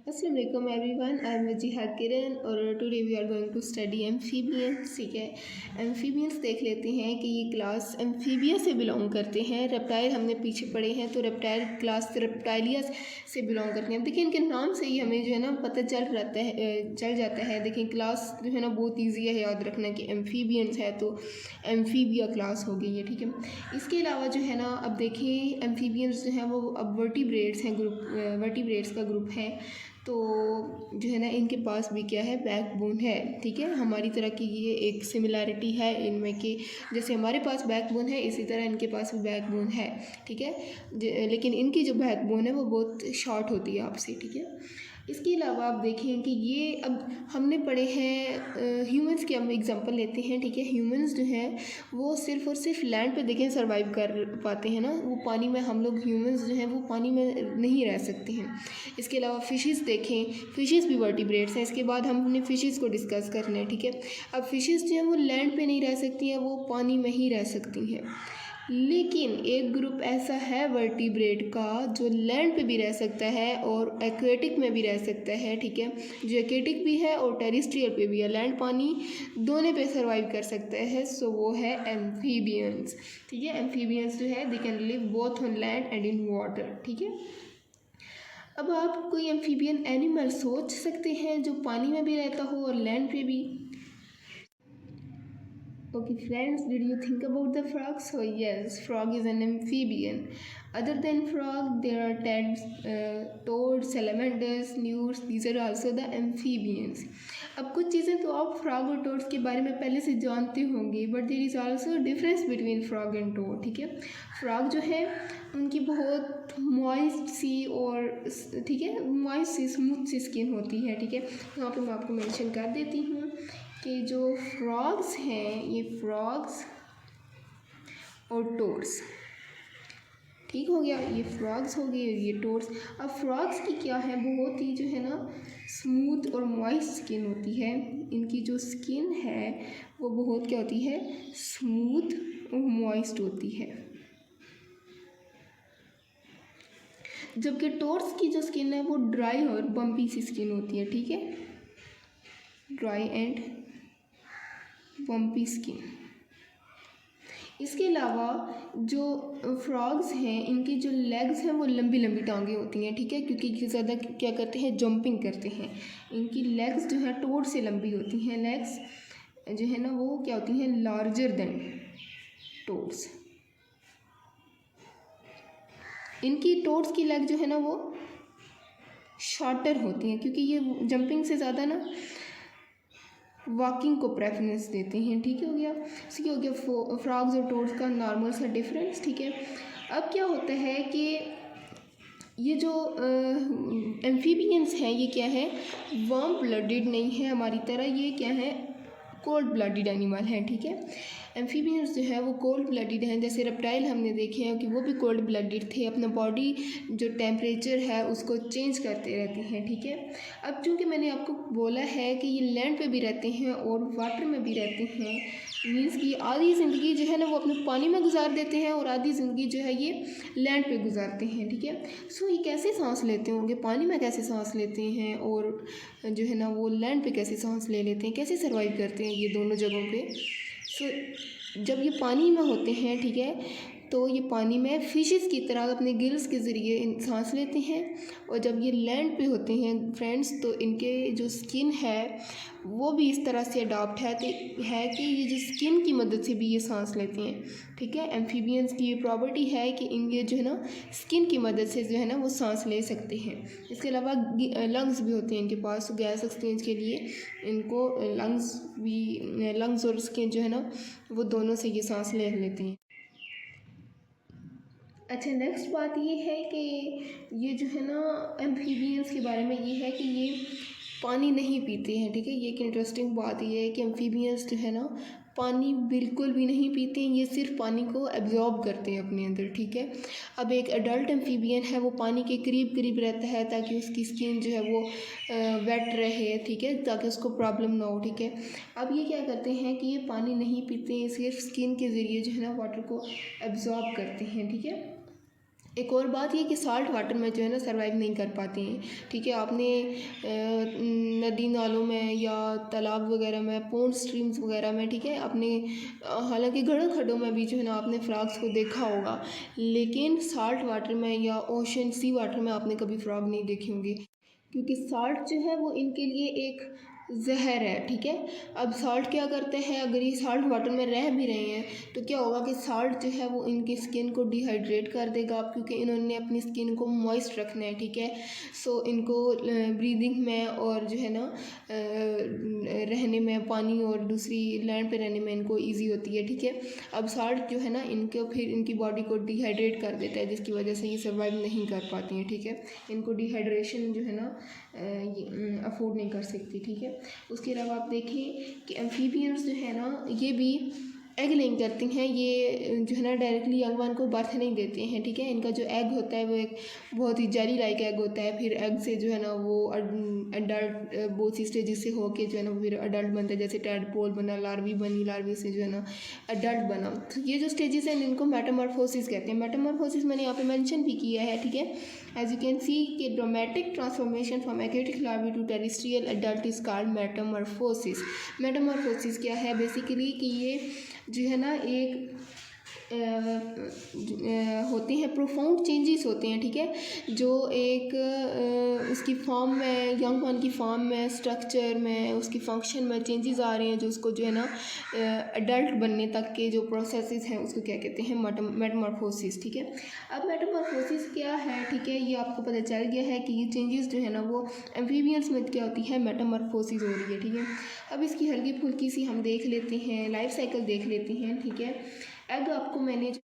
अस्सलाम वालेकुम everyone, I am Wajiha Kiran और today we are going to study amphibians. ठीक है, एम्फीबियंस देख लेते हैं कि ये क्लास एम्फीबिया से बिलोंग करते हैं। रेप्टाइल हमने पीछे पढ़े हैं, तो रेप्टाइल क्लास रेप्टाइलिया से बिलोंग करते हैं। अब देखिए इनके नाम से ही हमें जो है ना पता चल जाता है। देखिए क्लास जो है ना बहुत ईजी है याद रखना कि एम्फीबियंस है तो एम्फीबिया क्लास हो गई है। ठीक है, इसके अलावा जो है ना अब देखिए एम्फीबियंस जो हैं वो अब वर्टिब्रेट्स हैं, वर्टिब्रेट्स का ग्रुप है। तो जो है ना इनके पास भी क्या है, बैकबोन है। ठीक है, हमारी तरह की ये एक सिमिलैरिटी है इनमें कि जैसे हमारे पास बैकबोन है इसी तरह इनके पास भी बैकबोन है। ठीक है, लेकिन इनकी जो बैकबोन है वो बहुत शॉर्ट होती है आपसे। ठीक है, इसके अलावा आप देखें कि ये अब हमने पढ़े हैं ह्यूमंस के, हम एग्जांपल लेते हैं। ठीक है, ह्यूमंस जो हैं वो सिर्फ़ और सिर्फ लैंड पे देखें सर्वाइव कर पाते हैं ना, वो पानी में हम लोग ह्यूमंस जो हैं वो पानी में नहीं रह सकते हैं। इसके अलावा फ़िशेस देखें, फ़िशेस भी वर्टिब्रेट्स हैं। इसके बाद हम अपने फ़िशेस को डिस्कस कर लें। ठीक है, अब फ़िशेस जो हैं वो लैंड पे नहीं रह सकती हैं, वो पानी में ही रह सकती हैं। लेकिन एक ग्रुप ऐसा है वर्टिब्रेट का जो लैंड पे भी रह सकता है और एक्वेटिक में भी रह सकता है। ठीक है, जो एक्वेटिक भी है और टेरेस्ट्रियल पे भी है, लैंड पानी दोनों पे सर्वाइव कर सकता है। सो वो है एम्फीबियंस। ठीक है, एम्फीबियंस जो है they can live both on land and in water. ठीक है, अब आप कोई एम्फीबियन एनिमल सोच सकते हैं जो पानी में भी रहता हो और लैंड पे भी? Okay friends, did you think about the frog? So yes, frog is an amphibian. Other than frog, there are toads, salamanders, newts. These are also the amphibians. अब कुछ चीज़ें तो आप फ्रॉग और टोड्स के बारे में पहले से जानते होंगे, but there is also difference between frog and toad. ठीक है, फ्रॉग जो है उनकी बहुत मॉइस्ट सी और ठीक है मॉइस्ट सी स्मूथ सी स्किन होती है। ठीक है, यहाँ पे मैं आपको मेंशन कर देती हूँ कि जो फ्रॉग्स हैं ये फ्रॉग्स और टोड्स, ठीक हो गया, ये फ्रॉग्स हो गए और ये टोड्स। अब फ्रॉग्स की क्या है, बहुत ही जो है ना स्मूथ और मॉइस्ट स्किन होती है। इनकी जो स्किन है वो बहुत क्या होती है, स्मूथ और मॉइस्ट होती है। जबकि टोड्स की जो स्किन है वो ड्राई और बम्पी सी स्किन होती है। ठीक है, ड्राई एंड बम्पी स्किन। इसके अलावा जो फ्रॉग्स हैं इनकी जो लेग्स हैं वो लंबी लंबी टांगें होती हैं। ठीक है, क्योंकि ये ज़्यादा क्या करते हैं, जंपिंग करते हैं। इनकी लेग्स जो है टोड से लंबी होती हैं। लेग्स जो है ना वो क्या होती हैं, लार्जर देन टोड्स। इनकी टोड्स की लेग जो है ना वो शॉर्टर होती हैं, क्योंकि ये जंपिंग से ज़्यादा ना वॉकिंग को प्रेफरेंस देते हैं। ठीक हो गया, इसकी हो गया फ्रॉग्स और टोड्स का नॉर्मल सा डिफरेंस। ठीक है, अब क्या होता है कि ये जो एम्फीबियंस हैं ये क्या है, वार्म ब्लडेड नहीं है हमारी तरह, ये क्या है, कोल्ड ब्लडेड एनिमल है। ठीक है, एम्फीबियंस जो है वो कोल्ड ब्लडेड हैं। जैसे रेप्टाइल हमने देखे हैं कि वो भी कोल्ड ब्लडेड थे, अपना बॉडी जो टेम्परेचर है उसको चेंज करते रहते हैं। ठीक है, अब चूँकि मैंने आपको बोला है कि ये लैंड पे भी रहते हैं और वाटर में भी रहते हैं, मीन्स कि आधी ज़िंदगी जो है ना वो अपने पानी में गुजार देते हैं और आधी ज़िंदगी जो है ये लैंड पे गुजारते हैं। ठीक है, सो ये कैसे सांस लेते होंगे, पानी में कैसे सांस लेते हैं और जो है ना वो लैंड पे कैसे सांस ले लेते हैं, कैसे सर्वाइव करते हैं ये दोनों जगहों पे? सो जब ये पानी में होते हैं, ठीक है, तो ये पानी में फिशेस की तरह अपने गिल्स के ज़रिए सांस लेते हैं। और जब ये लैंड पे होते हैं फ्रेंड्स, तो इनके जो स्किन है वो भी इस तरह से अडॉप्ट है कि ये जो स्किन की मदद से भी ये सांस लेते हैं। ठीक है, एम्फीबियंस की ये प्रॉपर्टी है कि इनके जो है ना स्किन की मदद से जो है ना वो सांस ले सकते हैं। इसके अलावा लंग्स भी होते हैं इनके पास, गैस एक्सचेंज के लिए इनको लंग्स और स्किन जो है ना वो दोनों से ये सांस ले लेते हैं। अच्छा, नेक्स्ट बात ये है कि ये जो है ना एम्फीबियंस के बारे में ये है कि ये पानी नहीं पीते हैं। ठीक है, ये एक इंटरेस्टिंग बात ये है कि एम्फीबियंस जो है ना पानी बिल्कुल भी नहीं पीते हैं, ये सिर्फ पानी को एब्जॉर्ब करते हैं अपने अंदर। ठीक है, अब एक एडल्ट एम्फीबियन है वो पानी के करीब करीब रहता है ताकि उसकी स्किन जो है वो वेट रहे। ठीक है, ताकि उसको प्रॉब्लम ना हो। ठीक है, अब ये क्या करते हैं कि ये पानी नहीं पीते हैं, सिर्फ स्किन के ज़रिए जो है ना वाटर को एब्जॉर्ब करते हैं। ठीक है, एक और बात ये कि साल्ट वाटर में जो है ना सर्वाइव नहीं कर पाते हैं, ठीक है। आपने नदी नालों में या तालाब वगैरह में, पॉन्ड स्ट्रीम्स वगैरह में, ठीक है, आपने हालांकि गढ़ों खड्डों में भी जो है ना आपने फ्रॉग्स को देखा होगा, लेकिन साल्ट वाटर में या ओशन सी वाटर में आपने कभी फ्रॉग नहीं देखे होंगे, क्योंकि साल्ट जो है वो इनके लिए एक ज़हर है, ठीक है। अब साल्ट क्या करते हैं, अगर ये साल्ट वाटर में रह भी रहे हैं तो क्या होगा कि साल्ट जो है वो इनकी स्किन को डिहाइड्रेट कर देगा, क्योंकि इन्होंने अपनी स्किन को मॉइस्ट रखना है, ठीक है। सो इनको ब्रीदिंग में और जो है ना रहने में, पानी और दूसरी लैंड पे रहने में इनको ईजी होती है, ठीक है। अब साल्ट जो है ना इनको फिर इनकी बॉडी को डिहाइड्रेट कर देता है, जिसकी वजह से ये सर्वाइव नहीं कर पाती हैं, ठीक है। इनको डिहाइड्रेशन जो है ना अफोर्ड नहीं कर सकती, ठीक है। उसके अलावा आप देखें कि एम्फीबियंस जो है ना ये भी एग लेइंग करती हैं, ये जो है ना डायरेक्टली यंग वन को बर्थ नहीं देते हैं, ठीक है। इनका जो एग होता है वो एक बहुत ही जेली लाइक एग होता है, फिर एग से जो है ना वो अडल्ट बहुत सी स्टेजेस से होके जो है ना फिर अडल्ट बनता है, जैसे टैडपोल बना, लार्वी बनी, लार्वी से जो है ना अडल्ट बना। तो ये जो स्टेजेस हैं इनको मेटामॉर्फोसिस कहते हैं। मेटामॉर्फोसिस मैंने यहाँ पे मेंशन भी किया है, ठीक है। एज यू कैन सी कि dramatic transformation from aquatic larvae to terrestrial adult is called metamorphosis. Metamorphosis क्या है बेसिकली कि ये जो है ना एक होते हैं, प्रोफाउंड चेंजेस होते हैं, ठीक है, जो एक उसकी फॉर्म में, यंग वन की फॉर्म में, स्ट्रक्चर में, उसकी फंक्शन में चेंजेस आ रहे हैं, जो उसको जो है ना अडल्ट बनने तक के जो प्रोसेसेस हैं उसको क्या कहते हैं, मेटामॉर्फोसिस, ठीक है। अब मेटामॉर्फोसिस क्या है, ठीक है, ये आपको पता चल गया है कि ये चेंजेस जो है ना वो एम्फीबियंस में क्या होती है, मेटामॉर्फोसिस हो रही है, ठीक है। अब इसकी हल्की फुल्की सी हम देख लेते हैं, लाइफ साइकिल देख लेते हैं, ठीक है। एग आपको मैंने